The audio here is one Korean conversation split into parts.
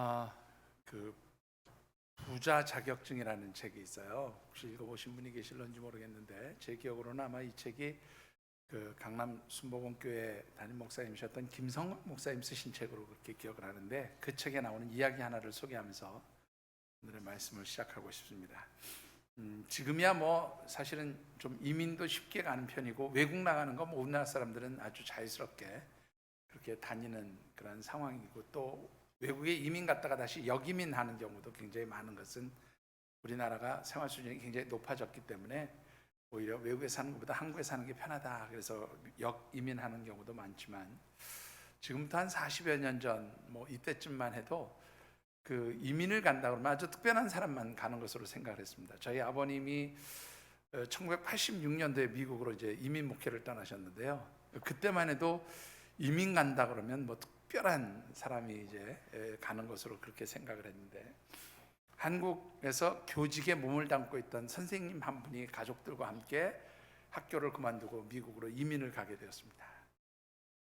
아, 그 부자 자격증이라는 책이 있어요. 혹시 읽어보신 분이 계실런지 모르겠는데 제 기억으로는 아마 이 책이 그 강남 순복음교회 담임 목사님이셨던 김성학 목사님 쓰신 책으로 그렇게 기억을 하는데, 그 책에 나오는 이야기 하나를 소개하면서 오늘의 말씀을 시작하고 싶습니다. 지금이야 뭐 사실은 좀 이민도 쉽게 가는 편이고, 외국 나가는 거 뭐 우리나라 사람들은 아주 자유스럽게 그렇게 다니는 그런 상황이고, 또 외국에 이민 갔다가 다시 역이민하는 경우도 굉장히 많은 것은 우리나라가 생활 수준이 굉장히 높아졌기 때문에 오히려 외국에 사는 것보다 한국에 사는 게 편하다, 그래서 역이민하는 경우도 많지만, 지금부터 한 40여 년 전 뭐 이때쯤만 해도 그 이민을 간다 그러면 아주 특별한 사람만 가는 것으로 생각을 했습니다. 저희 아버님이 1986년도에 미국으로 이제 이민 목회를 떠나셨는데요. 그때만 해도 이민 간다 그러면 뭐 특별한 사람이 이제 가는 것으로 그렇게 생각을 했는데, 한국에서 교직에 몸을 담고 있던 선생님 한 분이 가족들과 함께 학교를 그만두고 미국으로 이민을 가게 되었습니다.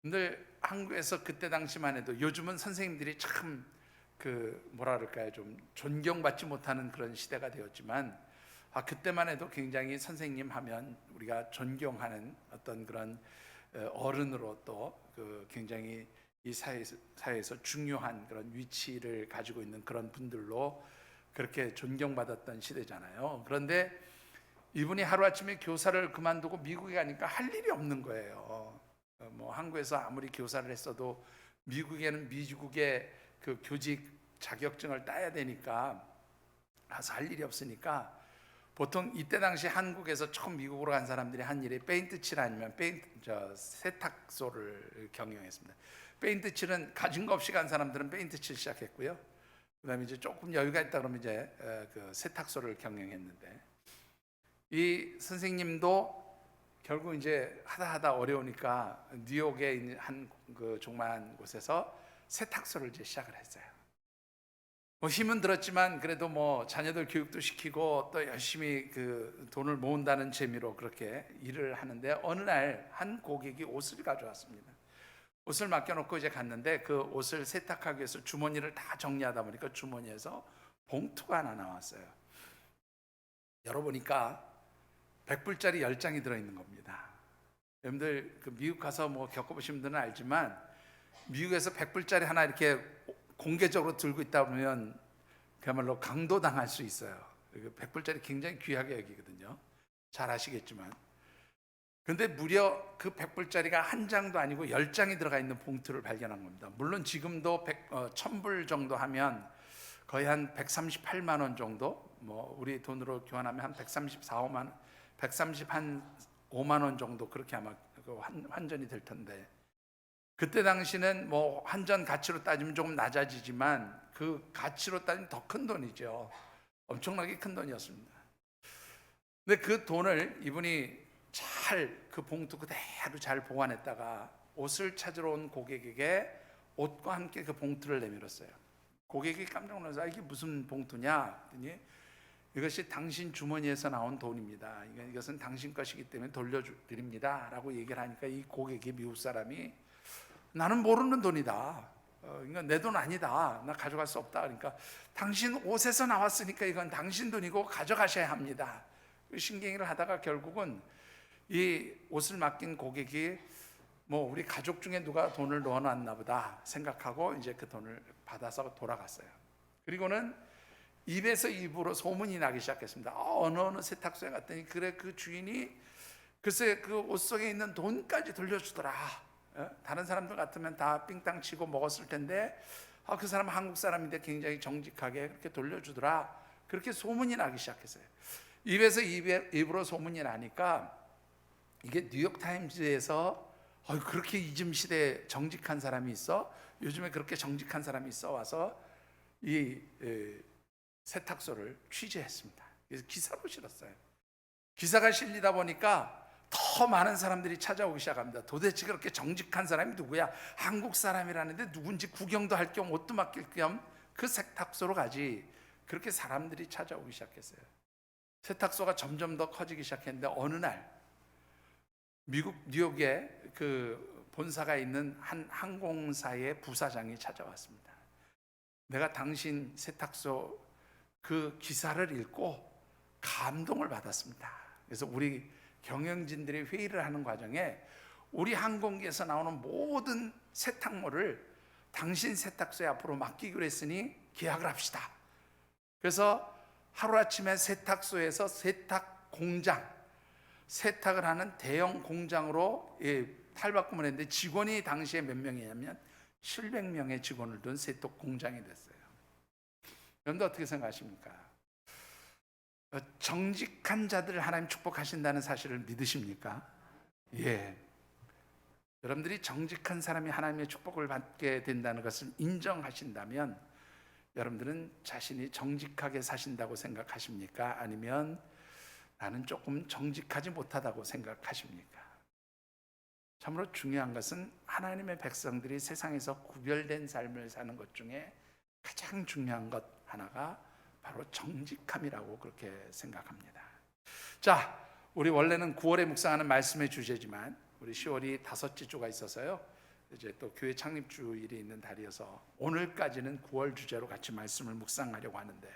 근데 한국에서 그때 당시만 해도, 요즘은 선생님들이 참 그 뭐라 그럴까요, 좀 존경받지 못하는 그런 시대가 되었지만, 그때만 해도 굉장히 선생님 하면 우리가 존경하는 어떤 그런 어른으로, 또 그 굉장히 이 사회에서 중요한 그런 위치를 가지고 있는 그런 분들로 그렇게 존경받았던 시대잖아요. 그런데 이분이 하루아침에 교사를 그만두고 미국에 가니까 할 일이 없는 거예요. 뭐 한국에서 아무리 교사를 했어도 미국에는 미국의 그 교직 자격증을 따야 되니까 가서 할 일이 없으니까, 보통 이때 당시 한국에서 처음 미국으로 간 사람들이 한 일이 페인트 칠, 아니면 세탁소를 경영했습니다. 페인트 칠은 가진 거 없이 간 사람들은 페인트 칠 시작했고요. 그다음에 이제 조금 여유가 있다 그러면 이제 그 세탁소를 경영했는데, 이 선생님도 결국 이제 하다 어려우니까 뉴욕에 있는 한 그 조그마한 곳에서 세탁소를 이제 시작을 했어요. 뭐 힘은 들었지만 그래도 뭐 자녀들 교육도 시키고 또 열심히 그 돈을 모은다는 재미로 그렇게 일을 하는데, 어느 날 한 고객이 옷을 가져왔습니다. 옷을 맡겨놓고 이제 갔는데, 그 옷을 세탁하기 위해서 주머니를 다 정리하다 보니까 주머니에서 봉투가 하나 나왔어요. 열어보니까 100불짜리 10장이 들어있는 겁니다. 여러분들 그 미국 가서 뭐 겪어보신 분들은 알지만, 미국에서 100불짜리 하나 이렇게 공개적으로 들고 있다 보면 그야말로 강도당할 수 있어요. 100불짜리 굉장히 귀하게 여기거든요. 잘 아시겠지만. 근데 무려 그 100불짜리가 한 장도 아니고 10장이 들어가 있는 봉투를 발견한 겁니다. 물론 지금도 1000불 정도 하면 거의 한 138만 원 정도, 뭐 우리 돈으로 교환하면 한 134, 5만, 135만 원 정도 그렇게 아마 환전이 될 텐데, 그때 당시는 뭐 환전 가치로 따지면 조금 낮아지지만 그 가치로 따지면 더 큰 돈이죠. 엄청나게 큰 돈이었습니다. 근데 그 돈을 이분이 잘 그 봉투 그대로 잘 보관했다가 옷을 찾으러 온 고객에게 옷과 함께 그 봉투를 내밀었어요. 고객이 깜짝 놀라서 이게 무슨 봉투냐 했더니, 이것이 당신 주머니에서 나온 돈입니다. 이것은 당신 것이기 때문에 돌려드립니다 라고 얘기를 하니까, 이 고객이, 미국 사람이, 나는 모르는 돈이다, 이건 내 돈 아니다, 나 가져갈 수 없다. 그러니까 당신 옷에서 나왔으니까 이건 당신 돈이고 가져가셔야 합니다. 신경을 하다가 결국은 이 옷을 맡긴 고객이 뭐 우리 가족 중에 누가 돈을 넣어놨나 보다 생각하고 이제 그 돈을 받아서 돌아갔어요. 그리고는 입에서 입으로 소문이 나기 시작했습니다. 어느 세탁소에 갔더니 그래, 그 주인이 글쎄 그 옷 속에 있는 돈까지 돌려주더라. 다른 사람들 같으면 다 삥땅 치고 먹었을 텐데, 그 사람은 한국 사람인데 굉장히 정직하게 그렇게 돌려주더라. 그렇게 소문이 나기 시작했어요. 입에서 입으로 소문이 나니까, 이게 뉴욕타임즈에서 그렇게 이즘 시대에 정직한 사람이 있어? 요즘에 그렇게 정직한 사람이 있어? 와서 이 세탁소를 취재했습니다. 그래서 기사로 실었어요. 기사가 실리다 보니까 더 많은 사람들이 찾아오기 시작합니다. 도대체 그렇게 정직한 사람이 누구야? 한국 사람이라는데 누군지 구경도 할 겸 옷도 맡길 겸 그 세탁소로 가지. 그렇게 사람들이 찾아오기 시작했어요. 세탁소가 점점 더 커지기 시작했는데, 어느 날 미국 뉴욕에 그 본사가 있는 한 항공사의 부사장이 찾아왔습니다. 내가 당신 세탁소 그 기사를 읽고 감동을 받았습니다. 그래서 우리 경영진들이 회의를 하는 과정에 우리 항공기에서 나오는 모든 세탁물을 당신 세탁소에 앞으로 맡기기로 했으니 계약을 합시다. 그래서 하루아침에 세탁소에서 세탁 공장, 세탁을 하는 대형 공장으로 탈바꿈을 했는데 직원이 당시에 몇 명이냐면 700명의 직원을 둔 세탁 공장이 됐어요. 여러분들 어떻게 생각하십니까? 정직한 자들을 하나님 축복하신다는 사실을 믿으십니까? 예. 여러분들이 정직한 사람이 하나님의 축복을 받게 된다는 것을 인정하신다면 여러분들은 자신이 정직하게 사신다고 생각하십니까? 아니면 나는 조금 정직하지 못하다고 생각하십니까? 참으로 중요한 것은 하나님의 백성들이 세상에서 구별된 삶을 사는 것 중에 가장 중요한 것 하나가 바로 정직함이라고 그렇게 생각합니다. 자, 우리 원래는 9월에 묵상하는 말씀의 주제지만 우리 10월이 다섯째 주가 있어서요. 이제 또 교회 창립 주일이 있는 달이어서 오늘까지는 9월 주제로 같이 말씀을 묵상하려고 하는데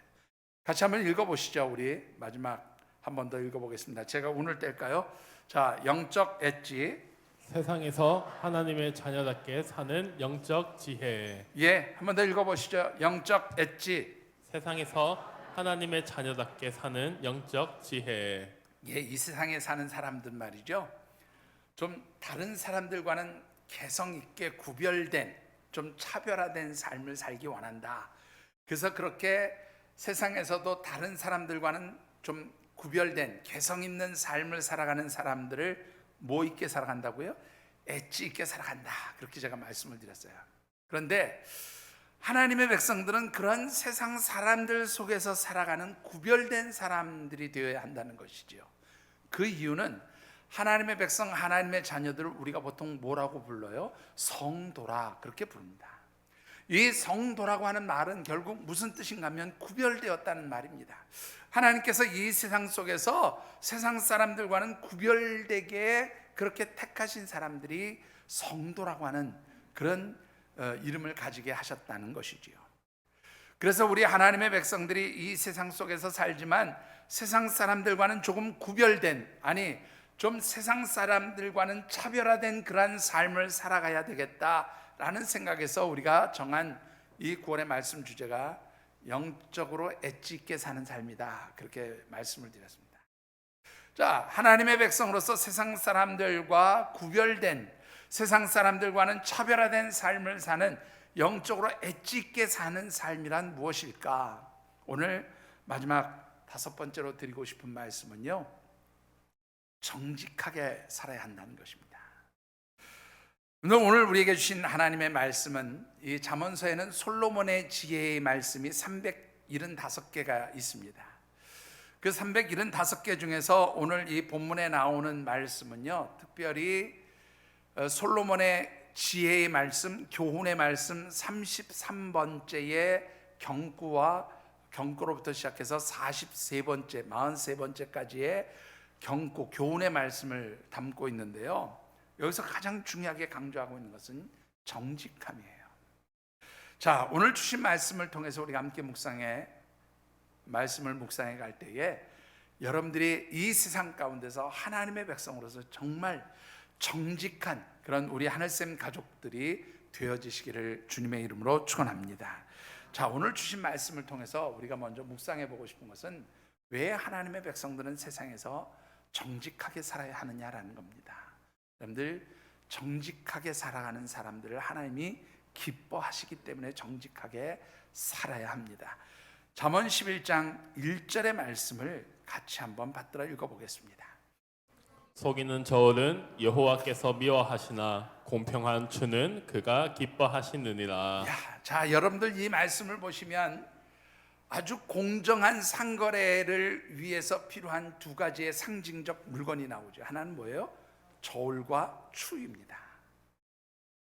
같이 한번 읽어보시죠. 우리 마지막 한 번 더 읽어보겠습니다. 제가 오늘 뗄까요? 자, 영적 엣지. 세상에서 하나님의 자녀답게 사는 영적 지혜. 예, 한 번 더 읽어보시죠. 영적 엣지. 세상에서 하나님의 자녀답게 사는 영적 지혜. 예, 이 세상에 사는 사람들 말이죠. 좀 다른 사람들과는 개성 있게 구별된, 좀 차별화된 삶을 살기 원한다. 그래서 그렇게 세상에서도 다른 사람들과는 좀 구별된 개성 있는 삶을 살아가는 사람들을 뭐 있게 살아간다고요? 엣지 있게 살아간다. 그렇게 제가 말씀을 드렸어요. 그런데 하나님의 백성들은 그런 세상 사람들 속에서 살아가는 구별된 사람들이 되어야 한다는 것이지요. 그 이유는 하나님의 백성, 하나님의 자녀들을 우리가 보통 뭐라고 불러요? 성도라 그렇게 부릅니다. 이 성도라고 하는 말은 결국 무슨 뜻인가 하면 구별되었다는 말입니다. 하나님께서 이 세상 속에서 세상 사람들과는 구별되게 그렇게 택하신 사람들이 성도라고 하는 그런 이름을 가지게 하셨다는 것이지요. 그래서 우리 하나님의 백성들이 이 세상 속에서 살지만 세상 사람들과는 조금 구별된, 아니 좀 세상 사람들과는 차별화된 그러한 삶을 살아가야 되겠다라는 생각에서 우리가 정한 이 9월의 말씀 주제가 영적으로 엣지 있게 사는 삶이다. 그렇게 말씀을 드렸습니다. 자, 하나님의 백성으로서 세상 사람들과 구별된, 세상 사람들과는 차별화된 삶을 사는 영적으로 엣지 있게 사는 삶이란 무엇일까? 오늘 마지막 5번째로 드리고 싶은 말씀은요, 정직하게 살아야 한다는 것입니다. 오늘 우리에게 주신 하나님의 말씀은 이 잠언서에는 솔로몬의 지혜의 말씀이 375개가 있습니다. 그 375개 중에서 오늘 이 본문에 나오는 말씀은요, 특별히 솔로몬의 지혜의 말씀, 교훈의 말씀 33번째의 경고로부터 시작해서 43번째, 43번째까지의 경고, 교훈의 말씀을 담고 있는데요, 여기서 가장 중요하게 강조하고 있는 것은 정직함이에요. 자, 오늘 주신 말씀을 통해서 우리가 함께 말씀을 묵상해 갈 때에 여러분들이 이 세상 가운데서 하나님의 백성으로서 정말 정직한 그런 우리 하늘샘 가족들이 되어지시기를 주님의 이름으로 축원합니다. 자, 오늘 주신 말씀을 통해서 우리가 먼저 묵상해 보고 싶은 것은 왜 하나님의 백성들은 세상에서 정직하게 살아야 하느냐라는 겁니다. 여러분들, 정직하게 살아가는 사람들을 하나님이 기뻐하시기 때문에 정직하게 살아야 합니다. 잠언 11장 1절의 말씀을 같이 한번 받들어 읽어보겠습니다. 속이는 저울은 여호와께서 미워하시나 공평한 추는 그가 기뻐하시느니라. 자, 여러분들 이 말씀을 보시면 아주 공정한 상거래를 위해서 필요한 두 가지의 상징적 물건이 나오죠. 하나는 뭐예요? 저울과 추입니다.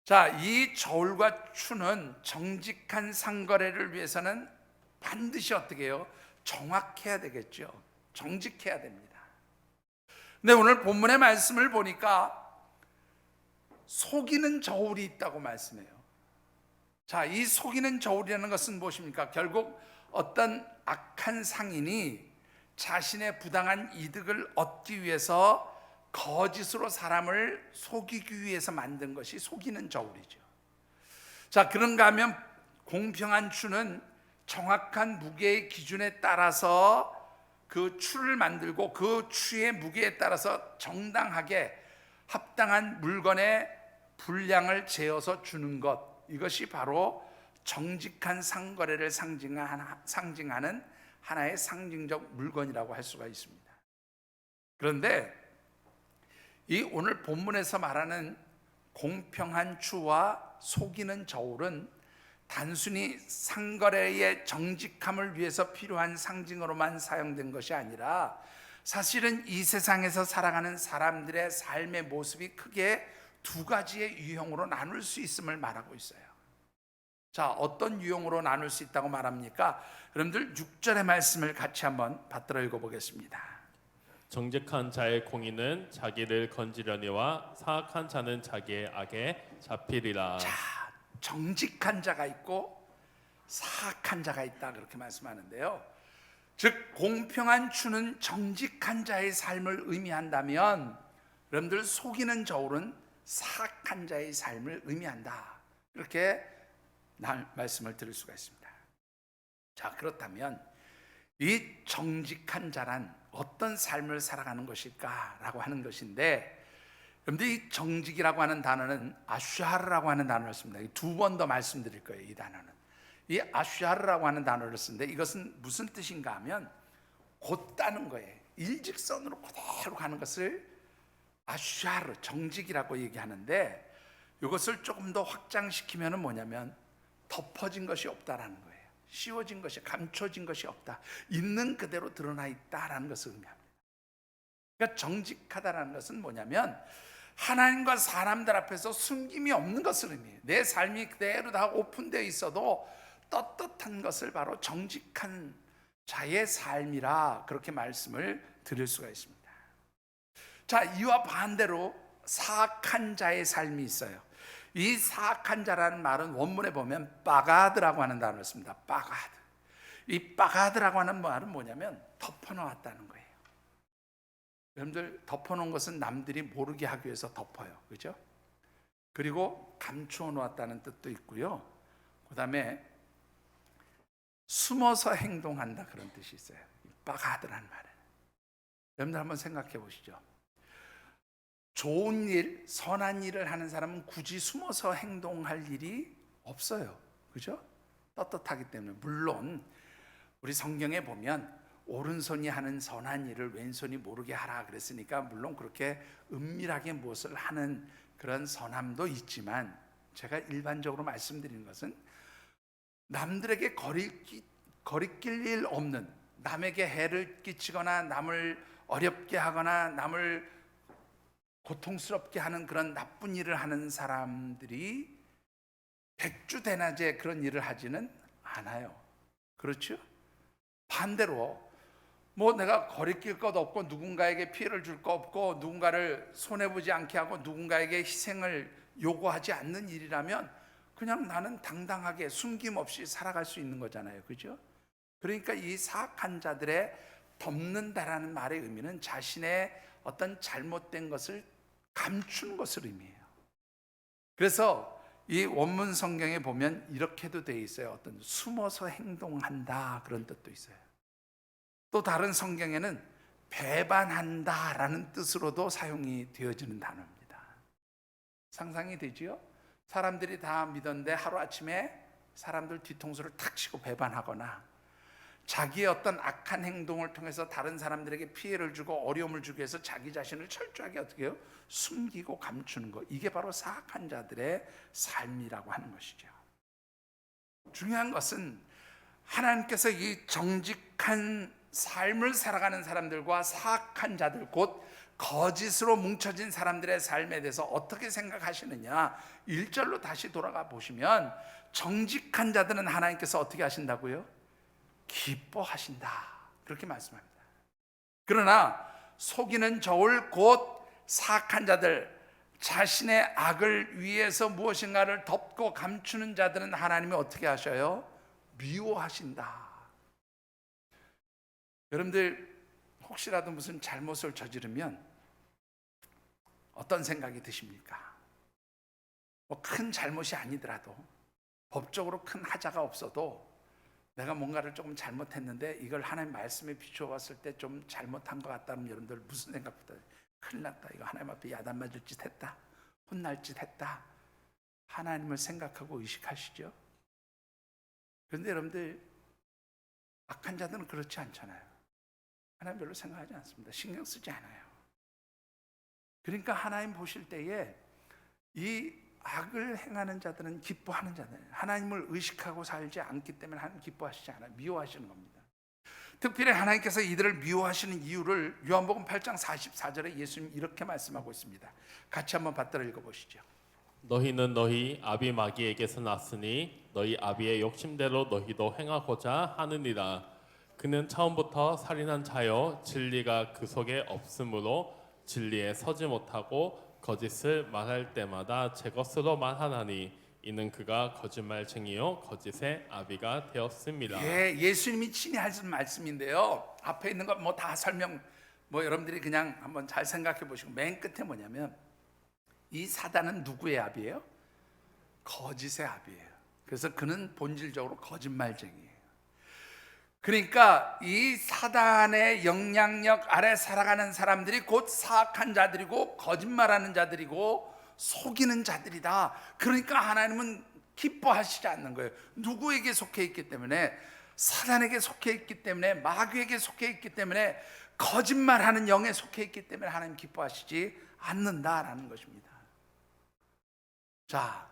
자, 이 저울과 추는 정직한 상거래를 위해서는 반드시 어떻게 해요? 정확해야 되겠죠. 정직해야 됩니다. 근데 오늘 본문의 말씀을 보니까 속이는 저울이 있다고 말씀해요. 자, 이 속이는 저울이라는 것은 무엇입니까? 결국 어떤 악한 상인이 자신의 부당한 이득을 얻기 위해서 거짓으로 사람을 속이기 위해서 만든 것이 속이는 저울이죠. 자, 그런가 하면 공평한 추는 정확한 무게의 기준에 따라서 그 추를 만들고 그 추의 무게에 따라서 정당하게 합당한 물건의 분량을 재어서 주는 것, 이것이 바로 정직한 상거래를 상징하는 하나의 상징적 물건이라고 할 수가 있습니다. 그런데 이 오늘 본문에서 말하는 공평한 추와 속이는 저울은 단순히 상거래의 정직함을 위해서 필요한 상징으로만 사용된 것이 아니라 사실은 이 세상에서 살아가는 사람들의 삶의 모습이 크게 두 가지의 유형으로 나눌 수 있음을 말하고 있어요. 자, 어떤 유형으로 나눌 수 있다고 말합니까? 여러분들 6절의 말씀을 같이 한번 받들어 읽어보겠습니다. 정직한 자의 공의는 자기를 건지려니와 사악한 자는 자기의 악에 잡히리라. 자, 정직한 자가 있고 사악한 자가 있다, 그렇게 말씀하는데요. 즉 공평한 추는 정직한 자의 삶을 의미한다면 여러분들 속이는 저울은 사악한 자의 삶을 의미한다, 이렇게 말씀을 드릴 수가 있습니다. 자, 그렇다면 이 정직한 자란 어떤 삶을 살아가는 것일까라고 하는 것인데, 여러분들 이 정직이라고 하는 단어는 아슈하르라고 하는 단어를 씁니다. 두 번 더 말씀드릴 거예요. 이 단어는 이 아슈하르라고 하는 단어를 쓰는데 이것은 무슨 뜻인가 하면 곧다는 거예요. 일직선으로 그대로 가는 것을 아슈하르, 정직이라고 얘기하는데, 이것을 조금 더 확장시키면 뭐냐면 덮어진 것이 없다라는 거예요. 씌워진 것이, 감춰진 것이 없다, 있는 그대로 드러나 있다라는 것을 의미합니다. 그러니까 정직하다라는 것은 뭐냐면 하나님과 사람들 앞에서 숨김이 없는 것을 의미해요. 내 삶이 그대로 다 오픈되어 있어도 떳떳한 것을 바로 정직한 자의 삶이라, 그렇게 말씀을 드릴 수가 있습니다. 자, 이와 반대로 사악한 자의 삶이 있어요. 이 사악한 자라는 말은 원문에 보면 빠가드라고 하는 단어를 씁니다. 빠가드. 이 빠가드라고 하는 말은 뭐냐면 덮어놓았다는 거예요. 여러분들, 덮어놓은 것은 남들이 모르게 하기 위해서 덮어요, 그죠? 그리고 감추어 놓았다는 뜻도 있고요. 그 다음에 숨어서 행동한다, 그런 뜻이 있어요. 빠가드라는 말은. 여러분들 한번 생각해 보시죠. 좋은 일, 선한 일을 하는 사람은 굳이 숨어서 행동할 일이 없어요, 그죠? 떳떳하기 때문에. 물론 우리 성경에 보면 오른손이 하는 선한 일을 왼손이 모르게 하라 그랬으니까 물론 그렇게 은밀하게 무엇을 하는 그런 선함도 있지만, 제가 일반적으로 말씀드리는 것은 남들에게 거리낄 일 없는, 남에게 해를 끼치거나 남을 어렵게 하거나 남을 고통스럽게 하는 그런 나쁜 일을 하는 사람들이 백주대낮에 그런 일을 하지는 않아요. 그렇죠? 반대로 내가 거리낄 것 없고 누군가에게 피해를 줄 거 없고 누군가를 손해보지 않게 하고 누군가에게 희생을 요구하지 않는 일이라면 그냥 나는 당당하게 숨김없이 살아갈 수 있는 거잖아요, 그죠? 그러니까 이 사악한 자들의 덮는다라는 말의 의미는 자신의 어떤 잘못된 것을 감추는 것을 의미해요. 그래서 이 원문 성경에 보면 이렇게도 되어 있어요. 어떤 숨어서 행동한다, 그런 뜻도 있어요. 또 다른 성경에는 배반한다라는 뜻으로도 사용이 되어지는 단어입니다. 상상이 되지요? 사람들이 다 믿었는데 하루아침에 사람들 뒤통수를 탁 치고 배반하거나 자기의 어떤 악한 행동을 통해서 다른 사람들에게 피해를 주고 어려움을 주기 위해서 자기 자신을 철저하게 어떻게 해요? 숨기고 감추는 것, 이게 바로 사악한 자들의 삶이라고 하는 것이죠. 중요한 것은 하나님께서 이 정직한 삶을 살아가는 사람들과 사악한 자들, 곧 거짓으로 뭉쳐진 사람들의 삶에 대해서 어떻게 생각하시느냐, 1절로 다시 돌아가 보시면 정직한 자들은 하나님께서 어떻게 하신다고요? 기뻐하신다, 그렇게 말씀합니다. 그러나 속이는 저울, 곧 사악한 자들, 자신의 악을 위해서 무엇인가를 덮고 감추는 자들은 하나님이 어떻게 하셔요? 미워하신다. 여러분들 혹시라도 무슨 잘못을 저지르면 어떤 생각이 드십니까? 뭐 큰 잘못이 아니더라도, 법적으로 큰 하자가 없어도 내가 뭔가를 조금 잘못했는데 이걸 하나님 말씀에 비추어 봤을 때 좀 잘못한 것 같다면 여러분들 무슨 생각부터, 큰일 났다, 이거 하나님 앞에 야단 맞을 짓 했다, 혼날 짓 했다, 하나님을 생각하고 의식하시죠? 그런데 여러분들 악한 자들은 그렇지 않잖아요. 하나님 별로 생각하지 않습니다. 신경 쓰지 않아요. 그러니까 하나님 보실 때에 이 악을 행하는 자들은 기뻐하는 자들, 하나님을 의식하고 살지 않기 때문에 하나님 기뻐하시지 않아요. 미워하시는 겁니다. 특별히 하나님께서 이들을 미워하시는 이유를 요한복음 8장 44절에 예수님 이렇게 말씀하고 있습니다. 같이 한번 받들어 읽어보시죠. 너희는 너희 아비 마귀에게서 났으니 너희 아비의 욕심대로 너희도 행하고자 하느니라. 그는 처음부터 살인한 자요 진리가 그 속에 없으므로 진리에 서지 못하고 거짓을 말할 때마다 제 것으로 말하나니 이는 그가 거짓말쟁이요 거짓의 아비가 되었습니다. 예, 예수님이 친히 하신 말씀인데요. 앞에 있는 것 뭐 다 설명, 뭐 여러분들이 그냥 한번 잘 생각해 보시고, 맨 끝에 뭐냐면 이 사단은 누구의 아비예요? 거짓의 아비예요. 그래서 그는 본질적으로 거짓말쟁이에요. 그러니까 이 사단의 영향력 아래 살아가는 사람들이 곧 사악한 자들이고 거짓말하는 자들이고 속이는 자들이다. 그러니까 하나님은 기뻐하시지 않는 거예요. 누구에게 속해 있기 때문에? 사단에게 속해 있기 때문에, 마귀에게 속해 있기 때문에, 거짓말하는 영에 속해 있기 때문에 하나님 기뻐하시지 않는다라는 것입니다. 자,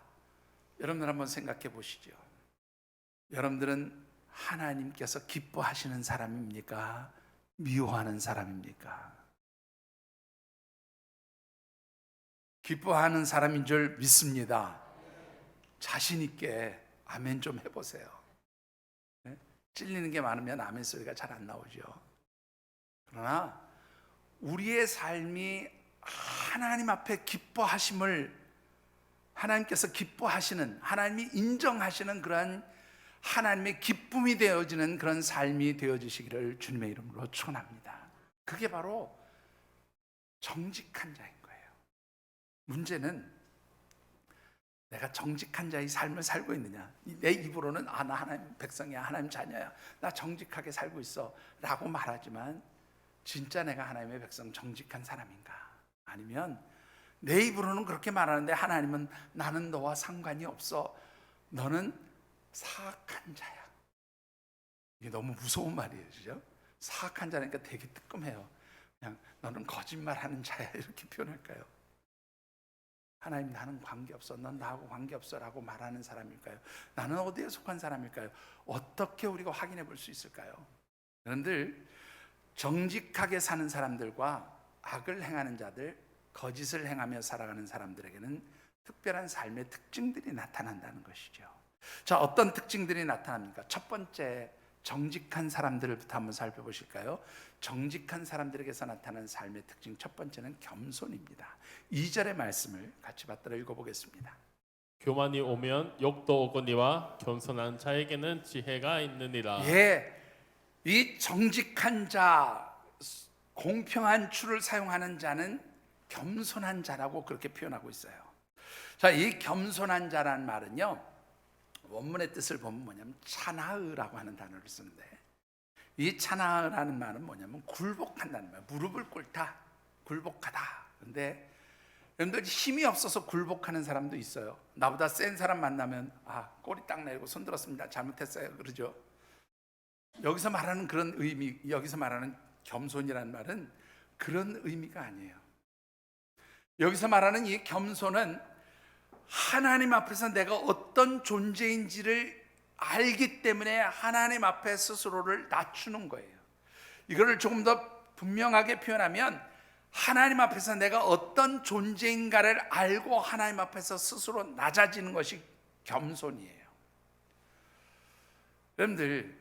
여러분들 한번 생각해 보시죠. 여러분들은 하나님께서 기뻐하시는 사람입니까? 미워하는 사람입니까? 기뻐하는 사람인 줄 믿습니다. 자신 있게 아멘 좀 해보세요. 네? 찔리는 게 많으면 아멘 소리가 잘 안 나오죠. 그러나 우리의 삶이 하나님 앞에 기뻐하심을, 하나님께서 기뻐하시는, 하나님이 인정하시는 그러한 하나님의 기쁨이 되어지는 그런 삶이 되어지시기를 주님의 이름으로 축원합니다. 그게 바로 정직한 자인 거예요. 문제는 내가 정직한 자의 삶을 살고 있느냐, 내 입으로는 나 하나님 백성이야, 하나님 자녀야, 나 정직하게 살고 있어 라고 말하지만 진짜 내가 하나님의 백성 정직한 사람인가? 아니면 내 입으로는 그렇게 말하는데 하나님은 나는 너와 상관이 없어, 너는 사악한 자야. 이게 너무 무서운 말이에요, 그죠? 사악한 자니까 되게 뜨끔해요. 그냥 너는 거짓말하는 자야 이렇게 표현할까요? 하나님 나는 관계없어, 넌 나하고 관계없어라고 말하는 사람일까요? 나는 어디에 속한 사람일까요? 어떻게 우리가 확인해 볼 수 있을까요? 여러분들, 정직하게 사는 사람들과 악을 행하는 자들, 거짓을 행하며 살아가는 사람들에게는 특별한 삶의 특징들이 나타난다는 것이죠. 자, 어떤 특징들이 나타납니까? 첫 번째, 정직한 사람들부터 한번 살펴보실까요? 정직한 사람들에게서 나타나는 삶의 특징, 첫 번째는 겸손입니다. 2절의 말씀을 같이 받들어 읽어보겠습니다. 교만이 오면 욕도 오거니와 겸손한 자에게는 지혜가 있느니라. 예, 이 정직한 자, 공평한 추를 사용하는 자는 겸손한 자라고 그렇게 표현하고 있어요. 자, 이 겸손한 자란 말은요, 원문의 뜻을 보면 뭐냐면 차나으라고 하는 단어를 쓰는데, 이 차나으라는 말은 뭐냐면 굴복한다는 말, 무릎을 꿇다, 굴복하다. 근데 여러분들 힘이 없어서 굴복하는 사람도 있어요. 나보다 센 사람 만나면 꼬리 딱 내리고 손 들었습니다, 잘못했어요 그러죠. 여기서 말하는 그런 의미, 여기서 말하는 겸손이라는 말은 그런 의미가 아니에요. 여기서 말하는 이 겸손은 하나님 앞에서 내가 어떤 존재인지를 알기 때문에 하나님 앞에 스스로를 낮추는 거예요. 이거를 조금 더 분명하게 표현하면 하나님 앞에서 내가 어떤 존재인가를 알고 하나님 앞에서 스스로 낮아지는 것이 겸손이에요. 여러분들,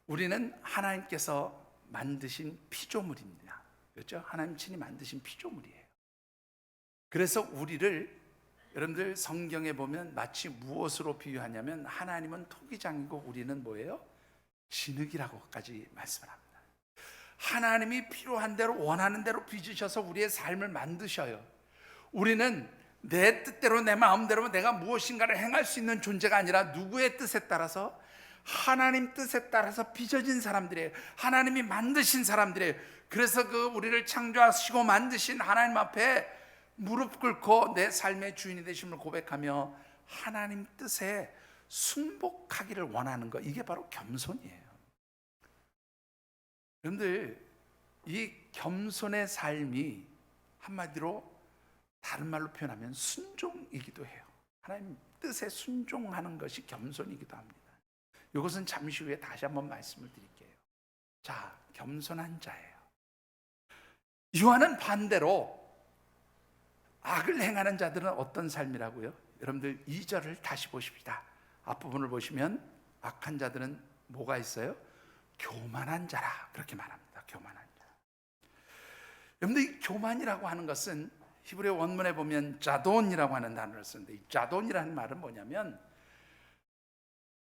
우리는 하나님께서 만드신 피조물입니다. 그렇죠? 하나님 친히 만드신 피조물이에요. 그래서 우리를 여러분들 성경에 보면 마치 무엇으로 비유하냐면 하나님은 토기장이고 우리는 뭐예요? 진흙이라고까지 말씀을 합니다. 하나님이 필요한 대로 원하는 대로 빚으셔서 우리의 삶을 만드셔요. 우리는 내 뜻대로 내 마음대로 내가 무엇인가를 행할 수 있는 존재가 아니라 누구의 뜻에 따라서, 하나님 뜻에 따라서 빚어진 사람들이에요. 하나님이 만드신 사람들이에요. 그래서 그 우리를 창조하시고 만드신 하나님 앞에 무릎 꿇고 내 삶의 주인이 되심을 고백하며 하나님 뜻에 순복하기를 원하는 것, 이게 바로 겸손이에요. 여러분들, 이 겸손의 삶이 한마디로 다른 말로 표현하면 순종이기도 해요. 하나님 뜻에 순종하는 것이 겸손이기도 합니다. 이것은 잠시 후에 다시 한번 말씀을 드릴게요. 자, 겸손한 자예요. 이와는 반대로 악을 행하는 자들은 어떤 삶이라고요? 여러분들 2절을 다시 보십시다. 앞부분을 보시면 악한 자들은 뭐가 있어요? 교만한 자라, 그렇게 말합니다. 교만한 자. 여러분들, 이 교만이라고 하는 것은 히브리어 원문에 보면 자돈이라고 하는 단어를 쓰는데, 이 자돈이라는 말은 뭐냐면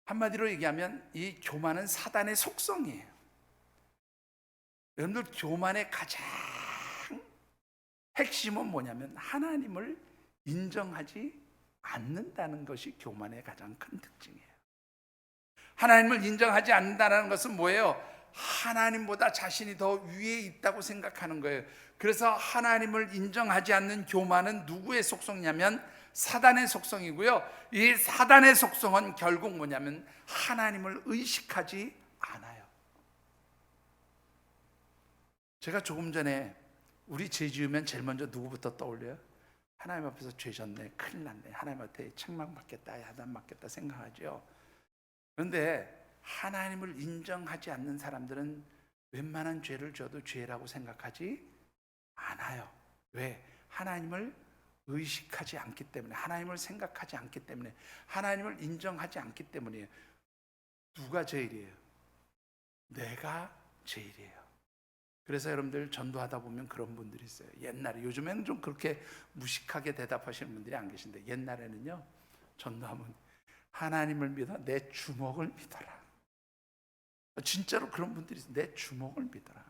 한마디로 얘기하면 이 교만은 사단의 속성이에요. 여러분들, 교만의 가장 핵심은 뭐냐면 하나님을 인정하지 않는다는 것이 교만의 가장 큰 특징이에요. 하나님을 인정하지 않는다는 것은 뭐예요? 하나님보다 자신이 더 위에 있다고 생각하는 거예요. 그래서 하나님을 인정하지 않는 교만은 누구의 속성이냐면 사단의 속성이고요. 이 사단의 속성은 결국 뭐냐면 하나님을 의식하지 않아요. 제가 조금 전에 우리 죄 지으면 제일 먼저 누구부터 떠올려요? 하나님 앞에서 죄 졌네, 큰일 났네, 하나님 앞에 책망받겠다, 야단맞겠다 생각하죠. 그런데 하나님을 인정하지 않는 사람들은 웬만한 죄를 져도 죄라고 생각하지 않아요. 왜? 하나님을 의식하지 않기 때문에, 하나님을 생각하지 않기 때문에, 하나님을 인정하지 않기 때문이에요. 누가 제일이에요? 내가 제일이에요. 그래서 여러분들 전도하다 보면 그런 분들이 있어요. 옛날에, 요즘에는 좀 그렇게 무식하게 대답하시는 분들이 안 계신데, 옛날에는요, 전도하면 하나님을 믿어, 내 주먹을 믿어라. 진짜로 그런 분들이 있어요. 내 주먹을 믿어라.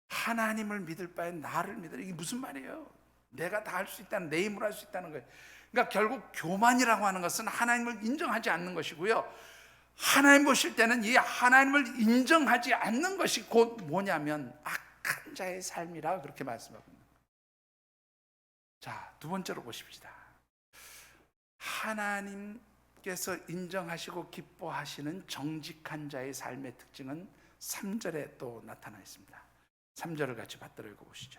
하나님을 믿을 바에 나를 믿어라. 이게 무슨 말이에요? 내가 다 할 수 있다는, 내 힘으로 할 수 있다는 거예요. 그러니까 결국 교만이라고 하는 것은 하나님을 인정하지 않는 것이고요, 하나님 보실 때는 이 하나님을 인정하지 않는 것이 곧 뭐냐면 악한 자의 삶이라, 그렇게 말씀하고 있는 거예요. 자, 두 번째로 보십시다. 하나님께서 인정하시고 기뻐하시는 정직한 자의 삶의 특징은 3절에 또 나타나 있습니다. 3절을 같이 받들어 읽어보시죠.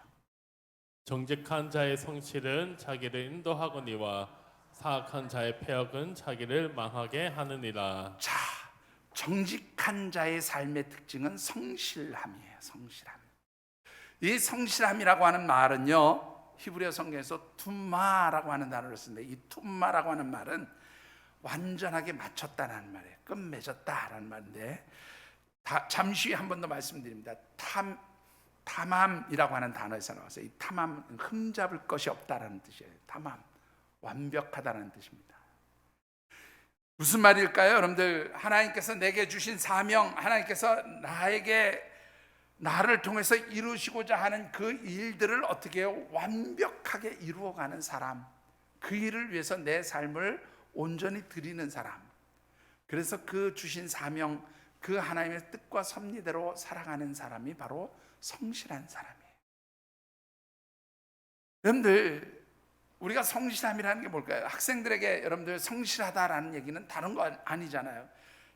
정직한 자의 성실은 자기를 인도하거니와 사악한 자의 패역은 자기를 망하게 하느니라. 자, 정직한 자의 삶의 특징은 성실함이에요. 성실함. 이 성실함이라고 하는 말은요, 히브리어 성경에서 툼마라고 하는 단어를 쓰는데, 이 툼마라고 하는 말은 완전하게 맞췄다는 말이에요. 끝맺었다라는 말인데, 잠시 한 번 더 말씀드립니다. 탐함이라고 하는 단어에서 나왔어요. 이 탐함은 흠잡을 것이 없다라는 뜻이에요. 탐함, 완벽하다는 뜻입니다. 무슨 말일까요? 여러분들, 하나님께서 내게 주신 사명, 하나님께서 나를 통해서 이루시고자 하는 그 일들을 어떻게 해요? 완벽하게 이루어가는 사람, 그 일을 위해서 내 삶을 온전히 드리는 사람, 그래서 그 주신 사명, 그 하나님의 뜻과 섭리대로 살아가는 사람이 바로 성실한 사람이에요. 여러분들, 우리가 성실함이라는 게 뭘까요? 학생들에게 여러분들 성실하다라는 얘기는 다른 거 아니잖아요.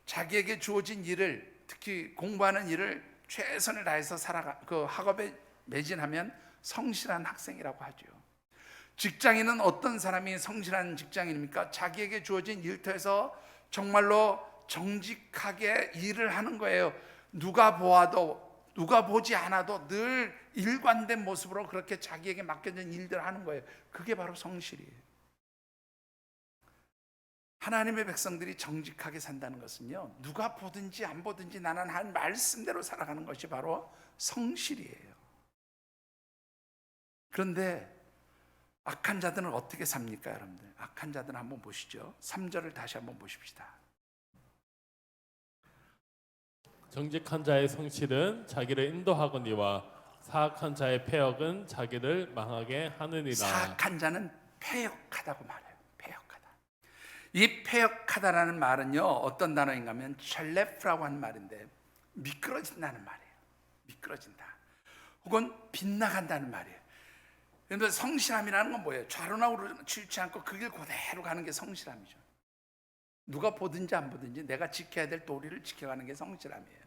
자기에게 주어진 일을, 특히 공부하는 일을 최선을 다해서 그 학업에 매진하면 성실한 학생이라고 하죠. 직장인은 어떤 사람이 성실한 직장인입니까? 자기에게 주어진 일터에서 정말로 정직하게 일을 하는 거예요. 누가 보지 않아도 늘 일관된 모습으로 그렇게 자기에게 맡겨진 일들을 하는 거예요. 그게 바로 성실이에요. 하나님의 백성들이 정직하게 산다는 것은요, 누가 보든지 안 보든지 나는 한 말씀대로 살아가는 것이 바로 성실이에요. 그런데 악한 자들은 어떻게 삽니까, 여러분들? 악한 자들은 한번 보시죠. 3절을 다시 한번 보십시다. 정직한 자의 성실은 자기를 인도하거니와 사악한 자의 패역은 자기를 망하게 하느니라. 사악한 자는 패역하다고 말해요. 패역하다. 이 패역하다라는 말은요, 어떤 단어인가 하면 첼레프라고 하는 말인데 미끄러진다는 말이에요. 미끄러진다. 혹은 빗나간다는 말이에요. 그런데 성실함이라는 건 뭐예요? 좌로나 우로나 치우치 않고 그 길 그대로 가는 게 성실함이죠. 누가 보든지 안 보든지 내가 지켜야 될 도리를 지켜가는 게 성실함이에요.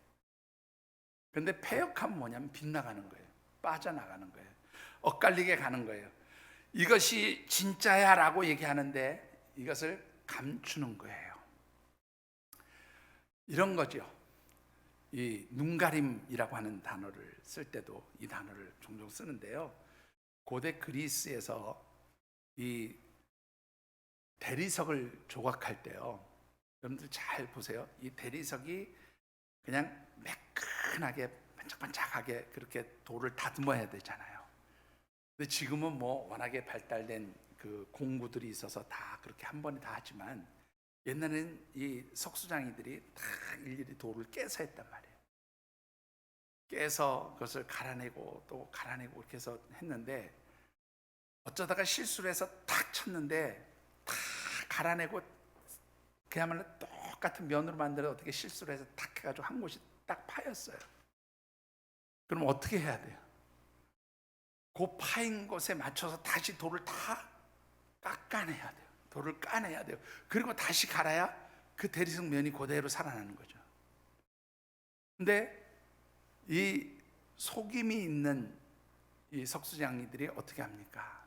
그런데 패역하면 뭐냐면 빗나가는 거예요. 빠져나가는 거예요. 엇갈리게 가는 거예요. 이것이 진짜야 라고 얘기하는데 이것을 감추는 거예요. 이런 거죠. 이 눈가림이라고 하는 단어를 쓸 때도 이 단어를 종종 쓰는데요. 고대 그리스에서 이 대리석을 조각할 때요, 여러분들 잘 보세요. 이 대리석이 그냥 매끈하게 반짝반짝하게 그렇게 돌을 다듬어야 되잖아요. 근데 지금은 뭐 워낙에 발달된 그 공구들이 있어서 다 그렇게 한 번에 다 하지만 옛날에는 이 석수장이들이 다 일일이 돌을 깨서 했단 말이에요. 깨서 그것을 갈아내고 또 갈아내고 이렇게 해서 했는데 어쩌다가 실수를 해서 탁 쳤는데 다 갈아내고 그야말로 똑같은 면으로 만들어 어떻게 실수를 해서 탁 해가지고 한 곳이 딱 파였어요. 그럼 어떻게 해야 돼요? 그 파인 곳에 맞춰서 다시 돌을 다 깎아내야 돼요. 돌을 까내야 돼요. 그리고 다시 갈아야 그 대리석 면이 그대로 살아나는 거죠. 근데 이 속임이 있는 이 석수장이들이 어떻게 합니까?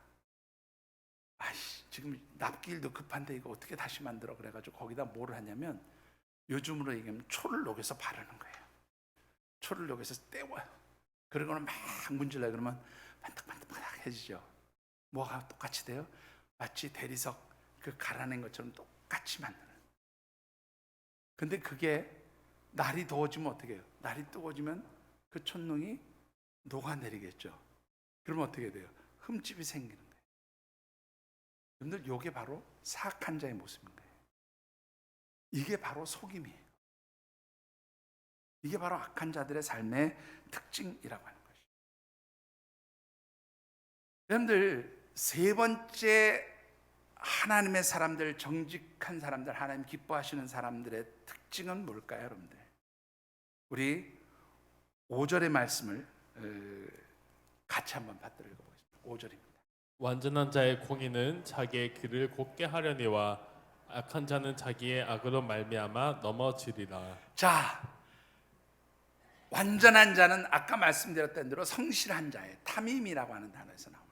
아이씨, 지금 납기일도 급한데 이거 어떻게 다시 만들어? 그래가지고 거기다 뭐를 하냐면 요즘으로 얘기하면 초를 녹여서 바르는 거예요. 초를 녹여서 떼워요. 그러고는 막 문질러요. 그러면 반짝반짝해지죠. 뭐가 똑같이 돼요? 마치 대리석 그 갈아낸 것처럼 똑같이 만드는. 근데 그게 날이 더워지면 어떻게 해요? 날이 뜨거워지면 그 촛농이 녹아내리겠죠. 그러면 어떻게 돼요? 흠집이 생기는 거예요. 여러분들, 이게 바로 사악한 자의 모습인 거예요. 이게 바로 속임이에요. 이게 바로 악한 자들의 삶의 특징이라고 하는 것이죠. 여러분들, 세 번째 하나님의 사람들, 정직한 사람들, 하나님 기뻐하시는 사람들의 특징은 뭘까요, 여러분들? 우리 5절의 말씀을 같이 한번 받들어 읽어보겠습니다. 5절입니다. 완전한 자의 공의는 자기의 길을 곧게 하려니와 악한 자는 자기의 악으로 말미암아 넘어지리라. 자, 완전한 자는 아까 말씀드렸던 대로 성실한 자예요. 탐임이라고 하는 단어에서 나옵니다.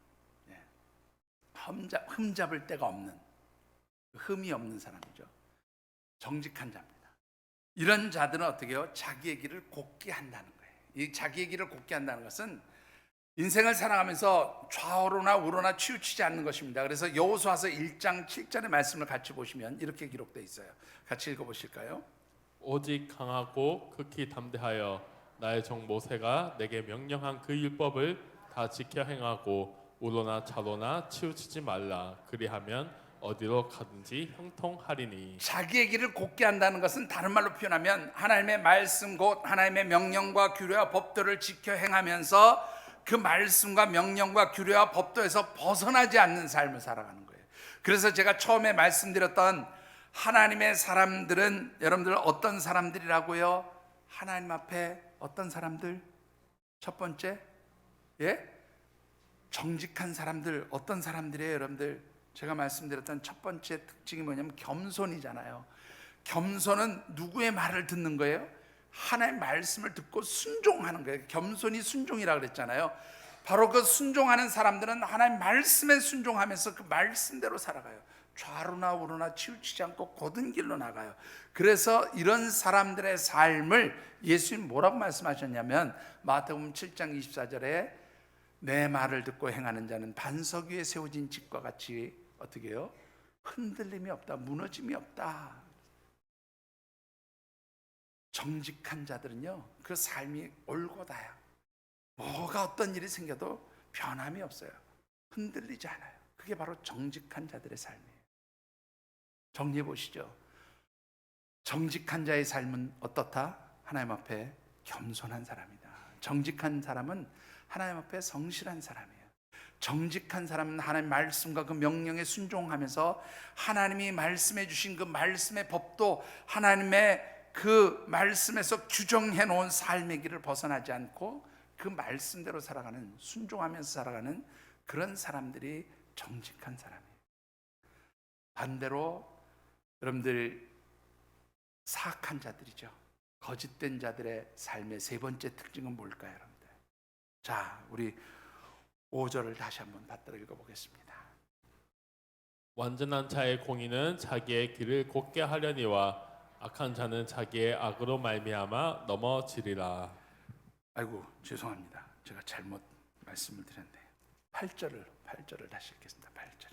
흠잡을 데가 없는, 흠이 없는 사람이죠. 정직한 자입니다. 이런 자들은 어떻게 해요? 자기의 길을 곧게 한다는 거예요. 이 자기의 길을 곧게 한다는 것은 인생을 살아가면서 좌우로나 우로나 치우치지 않는 것입니다. 그래서 여호수아서 1장 7절의 말씀을 같이 보시면 이렇게 기록되어 있어요. 같이 읽어보실까요? 오직 강하고 극히 담대하여 나의 종 모세가 내게 명령한 그 율법을 다 지켜 행하고 우로나 좌로나 치우치지 말라. 그리하면 어디로 가든지 형통하리니. 자기의 길을 곧게 한다는 것은 다른 말로 표현하면 하나님의 말씀 곧 하나님의 명령과 규례와 법도를 지켜 행하면서 그 말씀과 명령과 규례와 법도에서 벗어나지 않는 삶을 살아가는 거예요. 그래서 제가 처음에 말씀드렸던 하나님의 사람들은 여러분들 어떤 사람들이라고요? 하나님 앞에 어떤 사람들? 첫 번째, 정직한 사람들. 어떤 사람들이에요, 여러분들? 제가 말씀드렸던 첫 번째 특징이 뭐냐면 겸손이잖아요. 겸손은 누구의 말을 듣는 거예요? 하나님의 말씀을 듣고 순종하는 거예요. 겸손이 순종이라고 그랬잖아요. 바로 그 순종하는 사람들은 하나님의 말씀에 순종하면서 그 말씀대로 살아가요. 좌로나 우로나 치우치지 않고 곧은 길로 나가요. 그래서 이런 사람들의 삶을 예수님 뭐라고 말씀하셨냐면 마태복음 7장 24절에 내 말을 듣고 행하는 자는 반석 위에 세워진 집과 같이 어떻게 해요? 흔들림이 없다, 무너짐이 없다. 정직한 자들은요, 그 삶이 올곧아요. 뭐가 어떤 일이 생겨도 변함이 없어요. 흔들리지 않아요. 그게 바로 정직한 자들의 삶이에요. 정리해 보시죠. 정직한 자의 삶은 어떻다? 하나님 앞에 겸손한 사람이다. 정직한 사람은 하나님 앞에 성실한 사람이에요. 정직한 사람은 하나님 말씀과 그 명령에 순종하면서 하나님이 말씀해 주신 그 말씀의 법도 하나님의 그 말씀에서 규정해 놓은 삶의 길을 벗어나지 않고 그 말씀대로 살아가는, 순종하면서 살아가는 그런 사람들이 정직한 사람이에요. 반대로 여러분들 사악한 자들이죠. 거짓된 자들의 삶의 세 번째 특징은 뭘까요, 여러분들? 자, 우리 5절을 다시 한번 받들어 읽어보겠습니다. 완전한 자의 공의는 자기의 길을 곧게 하려니와 악한 자는 자기의 악으로 말미암아 넘어지리라. 아이고 죄송합니다. 제가 잘못 말씀을 드렸네요. 8절을 다시 읽겠습니다. 8절.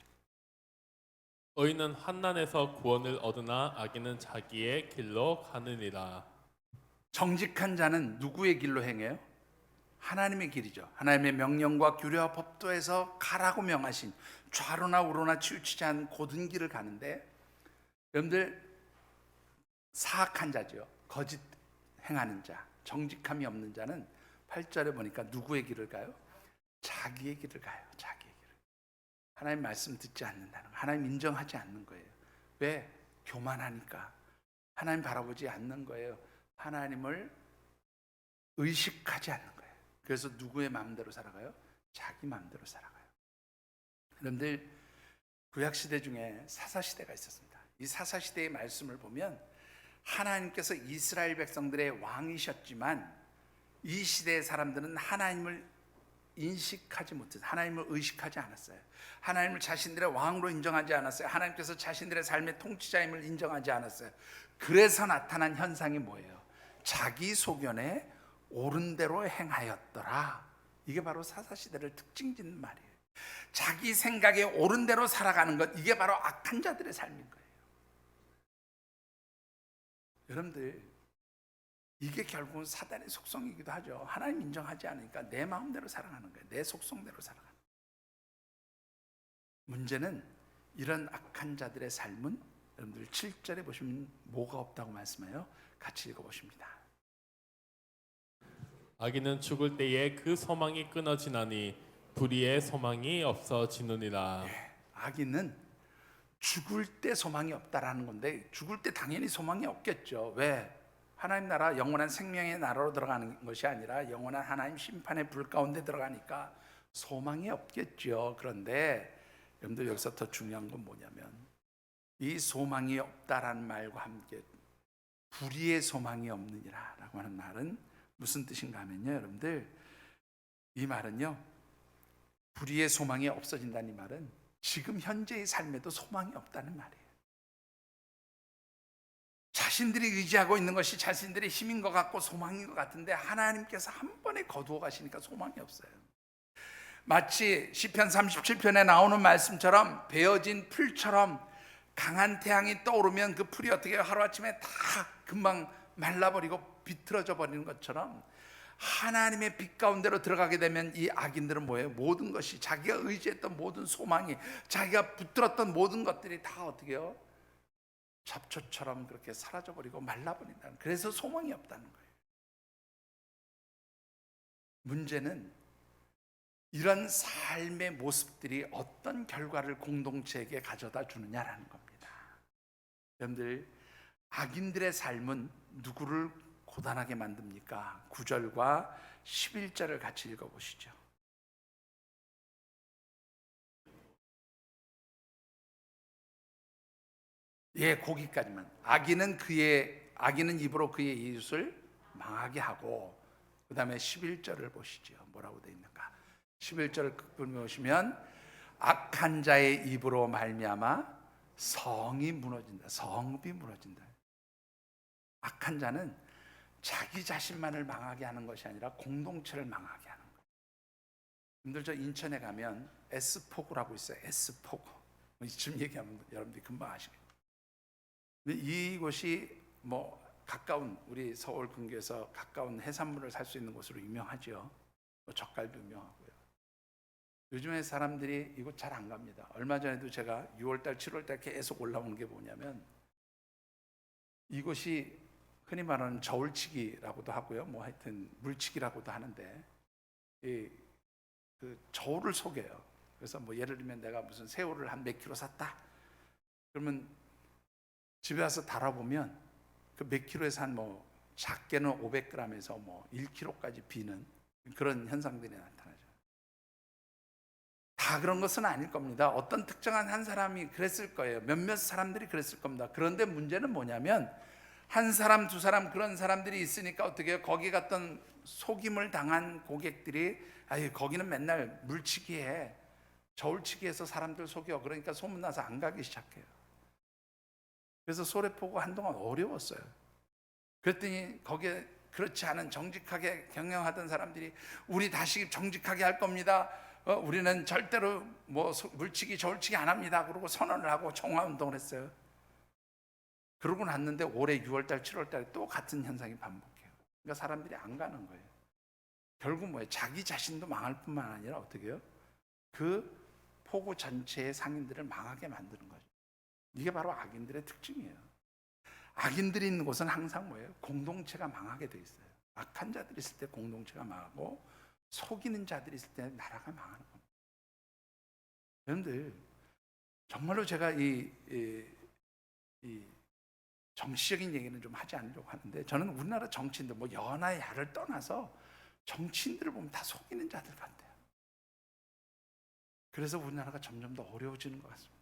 의인은 환난에서 구원을 얻으나 악인은 자기의 길로 가느니라. 정직한 자는 누구의 길로 행해요? 하나님의 길이죠. 하나님의 명령과 규례와 법도에서 가라고 명하신 좌로나 우로나 치우치지 않은 고든 길을 가는데, 여러분들 사악한 자죠. 거짓 행하는 자, 정직함이 없는 자는 8절에 보니까 누구의 길을 가요? 자기의 길을 가요. 자기의 길을. 하나님 말씀 듣지 않는다는 거, 하나님 인정하지 않는 거예요. 왜? 교만하니까. 하나님 바라보지 않는 거예요. 하나님을 의식하지 않는 거예요. 그래서 누구의 마음대로 살아가요? 자기 마음대로 살아가요. 여러분들 구약시대 중에 사사시대가 있었습니다. 이 사사시대의 말씀을 보면 하나님께서 이스라엘 백성들의 왕이셨지만 이 시대의 사람들은 하나님을 인식하지 못해서 하나님을 의식하지 않았어요. 하나님을 자신들의 왕으로 인정하지 않았어요. 하나님께서 자신들의 삶의 통치자임을 인정하지 않았어요. 그래서 나타난 현상이 뭐예요? 자기 소견에 옳은 대로 행하였더라. 이게 바로 사사시대를 특징 짓는 말이에요. 자기 생각에 옳은 대로 살아가는 것, 이게 바로 악한 자들의 삶인 거예요. 여러분들 이게 결국은 사단의 속성이기도 하죠. 하나님 인정하지 않으니까 내 마음대로 살아가는 거예요. 내 속성대로 살아가는 거예요. 문제는 이런 악한 자들의 삶은 여러분들 7절에 보시면 뭐가 없다고 말씀해요? 같이 읽어보십니다. 악인은 죽을 때에 그 소망이 끊어지나니 불의의 소망이 없어지느니라. 악인은 죽을 때 소망이 없다라는 건데, 죽을 때 당연히 소망이 없겠죠. 왜? 하나님 나라, 영원한 생명의 나라로 들어가는 것이 아니라 영원한 하나님 심판의 불 가운데 들어가니까 소망이 없겠죠. 그런데 여러분들 여기서 더 중요한 건 뭐냐면, 이 소망이 없다라는 말과 함께 불의의 소망이 없느니라 라고 하는 말은 무슨 뜻인가 하면요, 여러분들 이 말은요, 불의의 소망이 없어진다는 이 말은 지금 현재의 삶에도 소망이 없다는 말이에요. 자신들이 의지하고 있는 것이 자신들의 힘인 것 같고 소망인 것 같은데 하나님께서 한 번에 거두어 가시니까 소망이 없어요. 마치 시편 37편에 나오는 말씀처럼 베어진 풀처럼 강한 태양이 떠오르면 그 풀이 어떻게 하루아침에 다 금방 말라버리고 비틀어져 버리는 것처럼, 하나님의 빛 가운데로 들어가게 되면 이 악인들은 뭐예요? 모든 것이, 자기가 의지했던 모든 소망이, 자기가 붙들었던 모든 것들이 다 어떻게 해요? 잡초처럼 그렇게 사라져버리고 말라버린다는, 그래서 소망이 없다는 거예요. 문제는 이런 삶의 모습들이 어떤 결과를 공동체에게 가져다 주느냐라는 겁니다. 여러분들 악인들의 삶은 누구를 고단하게 만듭니까? 9절과 11절을 같이 읽어보시죠. 예, 거기까지만. 악인은 입으로 그의 이웃을 망하게 하고, 그 다음에 11절을 보시죠. 뭐라고 되어 있는가? 11절을 보시면 악한 자의 입으로 말미암아 성이 무너진다. 성읍이 무너진다. 악한 자는 자기 자신만을 망하게 하는 것이 아니라 공동체를 망하게 하는 거예요. 여러분들 저 인천에 가면 S포구라고 있어요. S포구. 지금 얘기하면 여러분들이 금방 아시겠죠. 이곳이 뭐 가까운, 우리 서울 근교에서 가까운 해산물을 살 수 있는 곳으로 유명하죠. 뭐 젓갈도 유명하고요. 요즘에 사람들이 이곳 잘 안 갑니다. 얼마 전에도 제가 6월달, 7월달 계속 올라오는 게 뭐냐면 이곳이 흔히 말하는 저울치기라고도 하고요. 뭐 하여튼 물치기라고도 하는데 그 저울을 속여요. 그래서 뭐 예를 들면 내가 무슨 새우를 한 몇 킬로 샀다. 그러면 집에 와서 달아보면 그 몇 킬로에서 한 뭐 작게는 500g에서 뭐 1kg까지 비는 그런 현상들이 나타나죠. 다 그런 것은 아닐 겁니다. 어떤 특정한 한 사람이 그랬을 거예요. 몇몇 사람들이 그랬을 겁니다. 그런데 문제는 뭐냐면 한 사람, 두 사람 그런 사람들이 있으니까 어떻게 해요? 거기 갔던 속임을 당한 고객들이 아유 거기는 맨날 물치기해, 저울치기해서 사람들 속여. 그러니까 소문나서 안 가기 시작해요. 그래서 소래포구 한동안 어려웠어요. 그랬더니 거기에 그렇지 않은 정직하게 경영하던 사람들이 우리 다시 정직하게 할 겁니다. 우리는 절대로 뭐 물치기 저울치기 안 합니다. 그러고 선언을 하고 종합운동을 했어요. 그러고 났는데 올해 6월달 7월달에 또 같은 현상이 반복해요. 그러니까 사람들이 안 가는 거예요. 결국 뭐예요? 자기 자신도 망할 뿐만 아니라 어떻게 해요? 그 포구 전체의 상인들을 망하게 만드는 거죠. 이게 바로 악인들의 특징이에요. 악인들이 있는 곳은 항상 뭐예요? 공동체가 망하게 돼 있어요. 악한 자들이 있을 때 공동체가 망하고 속이는 자들이 있을 때 나라가 망하는 겁니다. 여러분들 정말로 제가 이 정치적인 얘기는 좀 하지 않으려고 하는데 저는 우리나라 정치인들 뭐 여나 야를 떠나서 정치인들을 보면 다 속이는 자들 같아요. 그래서 우리나라가 점점 더 어려워지는 것 같습니다.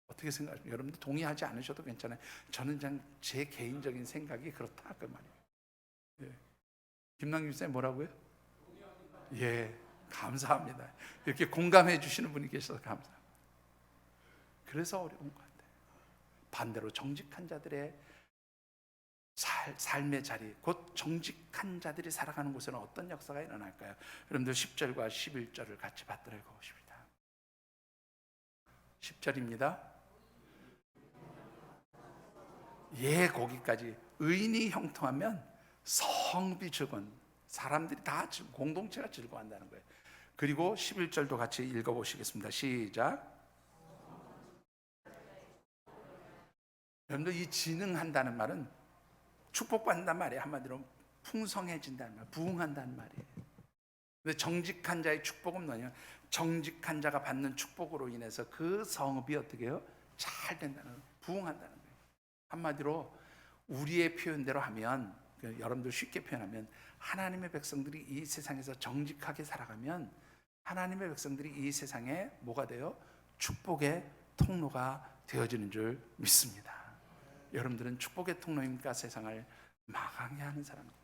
어떻게 생각하십니까? 여러분들 동의하지 않으셔도 괜찮아요. 저는 그냥 제 개인적인 생각이 그렇다 그 말이에요. 예. 김남규 쌤 뭐라고요? 예, 감사합니다. 이렇게 공감해 주시는 분이 계셔서 감사합니다. 그래서 어려운 것 같아요. 반대로 정직한 자들의 삶의 자리, 곧 정직한 자들이 살아가는 곳에는 어떤 역사가 일어날까요? 여러분들 10절과 11절을 같이 받들어 보십니다. 10절입니다. 예, 거기까지 의인이 형통하면 성비 즐거운 사람들이 다 공동체가 즐거워한다는 거예요. 그리고 11절도 같이 읽어보시겠습니다. 시작. 여러분들 이 진흥한다는 말은 축복받는단 말이에요. 한마디로 풍성해진다는 말, 부흥한다는 말이에요. 근데 정직한 자의 축복은 뭐냐면 정직한 자가 받는 축복으로 인해서 그 성읍이 어떻게 해요? 잘 된다는 거예요. 부흥한다는 거예요. 한마디로 우리의 표현대로 하면 여러분들 쉽게 표현하면 하나님의 백성들이 이 세상에서 정직하게 살아가면 하나님의 백성들이 이 세상에 뭐가 돼요? 축복의 통로가 되어지는 줄 믿습니다. 여러분들은 축복의 통로입니까? 세상을 망하게 하는 사람입니다.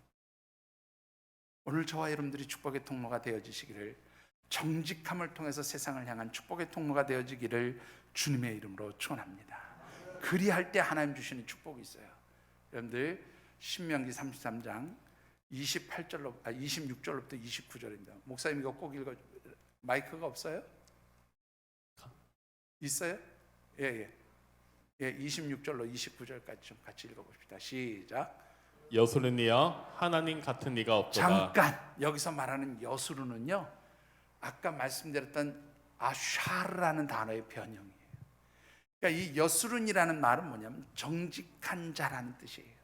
오늘 저와 여러분들이 축복의 통로가 되어지시기를, 정직함을 통해서 세상을 향한 축복의 통로가 되어지기를 주님의 이름으로 축원합니다. 그리할 때 하나님 주시는 축복이 있어요. 여러분들 신명기 33장 26절로부터 29절입니다. 목사님 이거 꼭 읽어. 마이크가 없어요? 있어요? 예. 26절로 29절까지 좀 같이 읽어봅시다. 시작. 여수르니여 하나님 같은 이가 없도다. 잠깐 여기서 말하는 여수르는요, 아까 말씀드렸던 아샤르라는 단어의 변형이에요. 그러니까 이 여수른이라는 말은 뭐냐면 정직한 자라는 뜻이에요.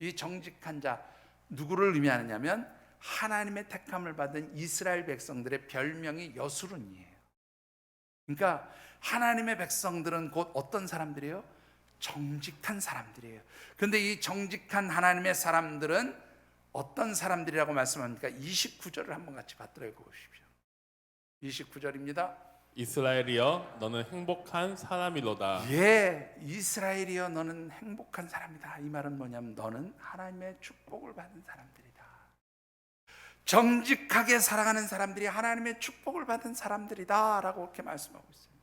이 정직한 자 누구를 의미하느냐면 하나님의 택함을 받은 이스라엘 백성들의 별명이 여수른이에요. 그러니까 하나님의 백성들은 곧 어떤 사람들이에요? 정직한 사람들이에요. 그런데 이 정직한 하나님의 사람들은 어떤 사람들이라고 말씀합니까? 29절을 한번 같이 받들어 보십시오. 29절입니다. 이스라엘이여 너는 행복한 사람이로다. 예, 이스라엘이여 너는 행복한 사람이다. 이 말은 뭐냐면 너는 하나님의 축복을 받은 사람들이다. 정직하게 살아가는 사람들이 하나님의 축복을 받은 사람들이다 라고 이렇게 말씀하고 있어요.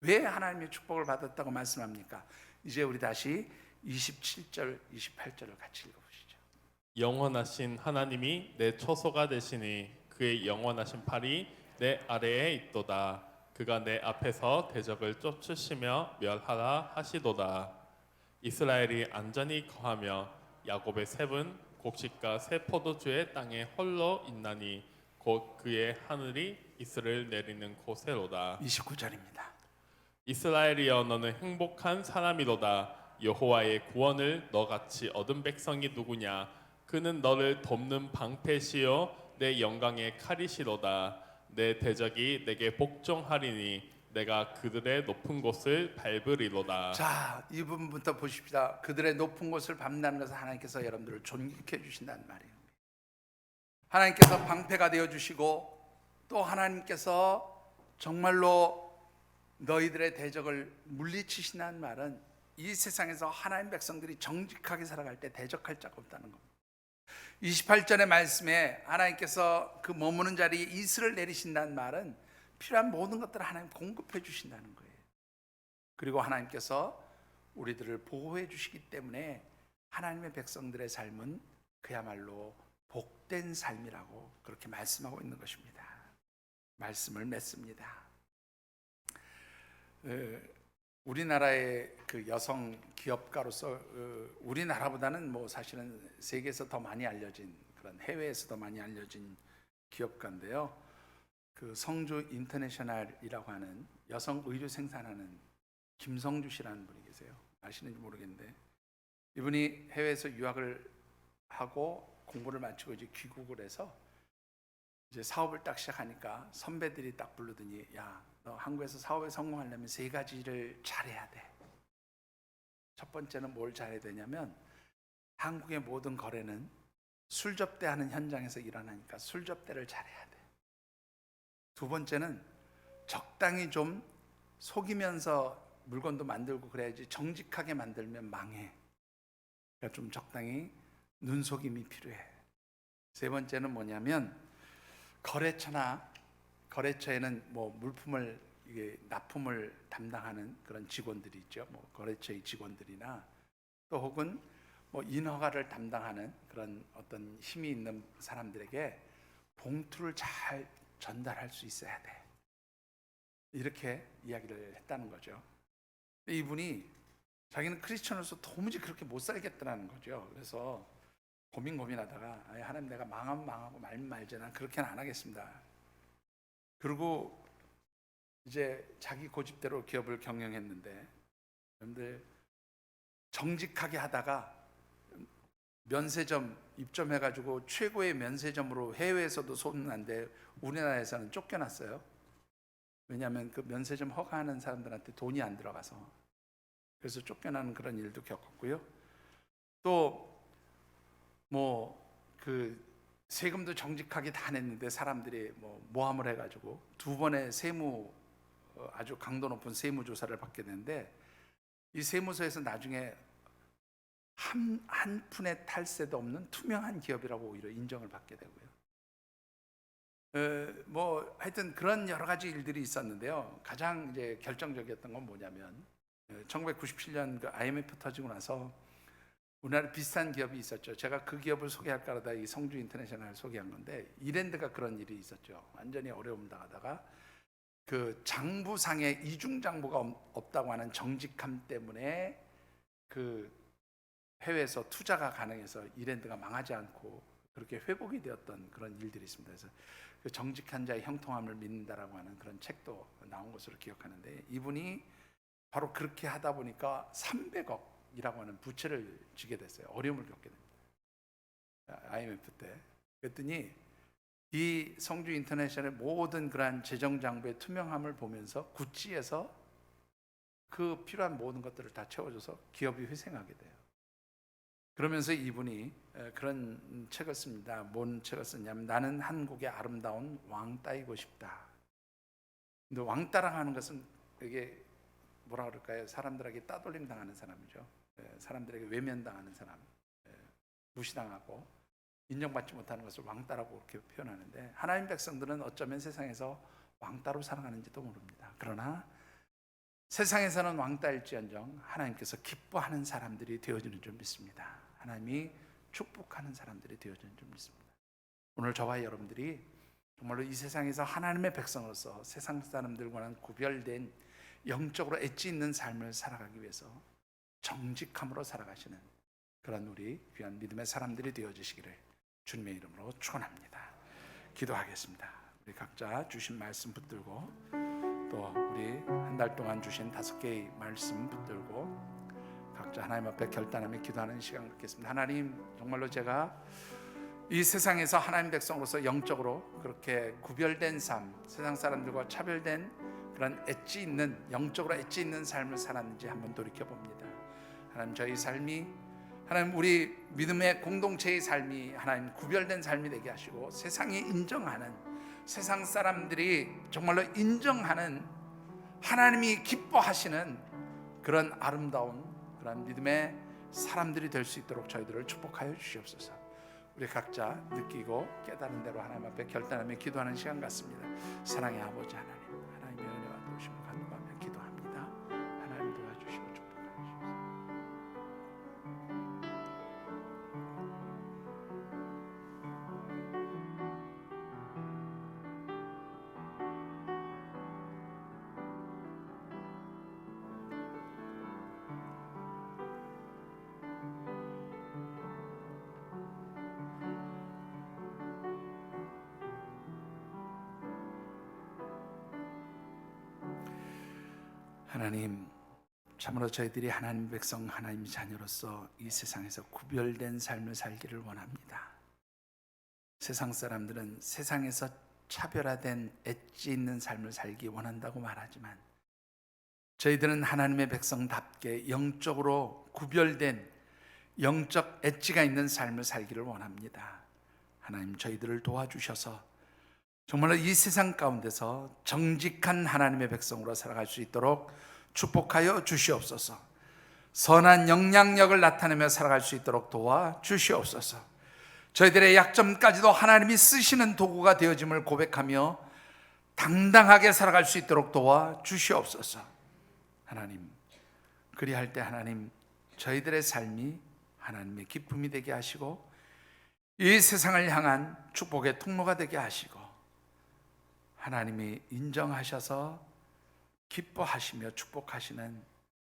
왜 하나님의 축복을 받았다고 말씀합니까? 이제 우리 다시 27절, 28절을 같이 읽어보시죠. 영원하신 하나님이 내 처소가 되시니 그의 영원하신 팔이 내 아래에 있도다. 그가 내 앞에서 대적을 쫓으시며 멸하라 하시도다. 이스라엘이 안전히 거하며 야곱의 셉은 곡식과 새 포도주의 땅에 홀로 있나니 곧 그의 하늘이 이슬을 내리는 곳에로다. 29절입니다. 이스라엘이여 너는 행복한 사람이로다. 여호와의 구원을 너같이 얻은 백성이 누구냐? 그는 너를 돕는 방패시요 내 영광의 칼이시로다. 내 대적이 내게 복종하리니 내가 그들의 높은 곳을 밟으리로다. 자, 이 부분부터 보십시다. 그들의 높은 곳을 밟는다는 것은 하나님께서 여러분들을 존귀케 해주신다는 말이에요. 하나님께서 방패가 되어주시고 또 하나님께서 정말로 너희들의 대적을 물리치신다는 말은 이 세상에서 하나님 백성들이 정직하게 살아갈 때 대적할 자가 없다는 겁니다. 28절의 말씀에 하나님께서 그 머무는 자리에 이슬을 내리신다는 말은 필요한 모든 것들을 하나님 공급해 주신다는 거예요. 그리고 하나님께서 우리들을 보호해 주시기 때문에 하나님의 백성들의 삶은 그야말로 복된 삶이라고 그렇게 말씀하고 있는 것입니다. 말씀을 맺습니다. 우리나라의 그 여성 기업가로서 우리나라보다는 뭐 사실은 세계에서 더 많이 알려진 그런 해외에서 더 많이 알려진 기업가인데요. 그 성주 인터내셔널이라고 하는 여성 의류 생산하는 김성주 씨라는 분이 계세요. 아시는지 모르겠는데 이분이 해외에서 유학을 하고 공부를 마치고 이제 귀국을 해서 이제 사업을 딱 시작하니까 선배들이 딱 부르더니 야, 너 한국에서 사업에 성공하려면 3가지를 잘해야 돼. 첫 번째는 뭘 잘해야 되냐면 한국의 모든 거래는 술 접대하는 현장에서 일어나니까 술 접대를 잘해야 돼. 두 번째는 적당히 좀 속이면서 물건도 만들고 그래야지 정직하게 만들면 망해. 그러니까 좀 적당히 눈속임이 필요해. 세 번째는 뭐냐면 거래처에는 뭐 물품을 이게 납품을 담당하는 그런 직원들이 있죠. 뭐 거래처의 직원들이나 또 혹은 뭐 인허가를 담당하는 그런 어떤 힘이 있는 사람들에게 봉투를 잘 전달할 수 있어야 돼. 이렇게 이야기를 했다는 거죠. 이분이 자기는 크리스천으로서 도무지 그렇게 못 살겠다는 거죠. 그래서 고민하다가 하나님 내가 망하면 망하고 말면 말지 난 그렇게는 안 하겠습니다. 그리고 이제 자기 고집대로 기업을 경영했는데 여러분들 정직하게 하다가 면세점 입점해가지고 최고의 면세점으로 해외에서도 소문난데 우리나라에서는 쫓겨났어요. 왜냐하면 그 면세점 허가하는 사람들한테 돈이 안 들어가서 그래서 쫓겨나는 그런 일도 겪었고요. 또 뭐 그 세금도 정직하게 다 냈는데 사람들이 뭐 모함을 해가지고 2번의 아주 강도 높은 세무 조사를 받게 되는데 이 세무서에서 나중에 한 푼의 탈세도 없는 투명한 기업이라고 오히려 인정을 받게 되고요. 뭐 하여튼 그런 여러 가지 일들이 있었는데요. 가장 이제 결정적이었던 건 뭐냐면 1997년 그 IMF 터지고 나서 우리나라 비슷한 기업이 있었죠. 제가 그 기업을 소개할까 하다 이 성주 인터내셔널을 소개한 건데 이랜드가 그런 일이 있었죠. 완전히 어려움 당하다가 그 장부상에 이중 장부가 없다고 하는 정직함 때문에 그 해외에서 투자가 가능해서 이랜드가 망하지 않고 그렇게 회복이 되었던 그런 일들이 있습니다. 그래서 그 정직한 자의 형통함을 믿는다라고 하는 그런 책도 나온 것으로 기억하는데 이분이 바로 그렇게 하다 보니까 300억이라고 하는 부채를 지게 됐어요. 어려움을 겪게 됩니다. IMF 때. 그랬더니 이 성주 인터내셔널의 모든 그러한 재정 장부의 투명함을 보면서 구찌에서 그 필요한 모든 것들을 다 채워줘서 기업이 회생하게 돼요. 그러면서 이분이 그런 책을 씁니다. 뭔 책을 썼냐면 나는 한국의 아름다운 왕따이고 싶다. 근데 왕따라고 하는 것은 이게 뭐라 그럴까요? 사람들에게 따돌림 당하는 사람이죠. 사람들에게 외면당하는 사람, 무시당하고 인정받지 못하는 것을 왕따라고 그렇게 표현하는데 하나님 백성들은 어쩌면 세상에서 왕따로 살아가는지도 모릅니다. 그러나 세상에서는 왕따일지언정 하나님께서 기뻐하는 사람들이 되어지는 줄 믿습니다. 하나님이 축복하는 사람들이 되어지는 줄 믿습니다. 오늘 저와 여러분들이 정말로 이 세상에서 하나님의 백성으로서 세상 사람들과는 구별된 영적으로 엣지 있는 삶을 살아가기 위해서 정직함으로 살아가시는 그런 우리 귀한 믿음의 사람들이 되어주시기를 주님의 이름으로 축원합니다. 기도하겠습니다. 우리 각자 주신 말씀 붙들고 또 우리 한 달 동안 주신 5개의 말씀 붙들고 각자 하나님 앞에 결단하며 기도하는 시간 갖겠습니다. 하나님, 정말로 제가 이 세상에서 하나님 백성으로서 영적으로 그렇게 구별된 삶, 세상 사람들과 차별된 그런 엣지 있는, 영적으로 엣지 있는 삶을 살았는지 한번 돌이켜봅니다. 하나님, 저희 삶이, 하나님 우리 믿음의 공동체의 삶이 하나님 구별된 삶이 되게 하시고 세상이 인정하는, 세상 사람들이 정말로 인정하는, 하나님이 기뻐하시는 그런 아름다운 그런 믿음의 사람들이 될 수 있도록 저희들을 축복하여 주시옵소서. 우리 각자 느끼고 깨달은 대로 하나님 앞에 결단하며 기도하는 시간 같습니다. 사랑의 아버지 하나님, 하나님의 은혜와 도우심을 간구하며 기도합니다. 하나님 도와주시고 축복하여 주시옵소서. 하나님, 참으로 저희들이 하나님 백성, 하나님 자녀로서 이 세상에서 구별된 삶을 살기를 원합니다. 세상 사람들은 세상에서 차별화된 엣지 있는 삶을 살기 원한다고 말하지만 저희들은 하나님의 백성답게 영적으로 구별된 영적 엣지가 있는 삶을 살기를 원합니다. 하나님, 저희들을 도와주셔서 정말로 이 세상 가운데서 정직한 하나님의 백성으로 살아갈 수 있도록 축복하여 주시옵소서. 선한 영향력을 나타내며 살아갈 수 있도록 도와주시옵소서. 저희들의 약점까지도 하나님이 쓰시는 도구가 되어짐을 고백하며 당당하게 살아갈 수 있도록 도와주시옵소서. 하나님, 그리할 때 하나님, 저희들의 삶이 하나님의 기쁨이 되게 하시고 이 세상을 향한 축복의 통로가 되게 하시고 하나님이 인정하셔서 기뻐하시며 축복하시는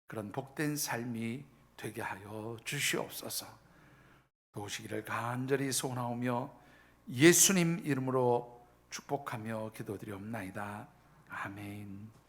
그런 복된 삶이 되게 하여 주시옵소서. 도우시기를 간절히 소원하오며 예수님 이름으로 축복하며 기도드리옵나이다. 아멘.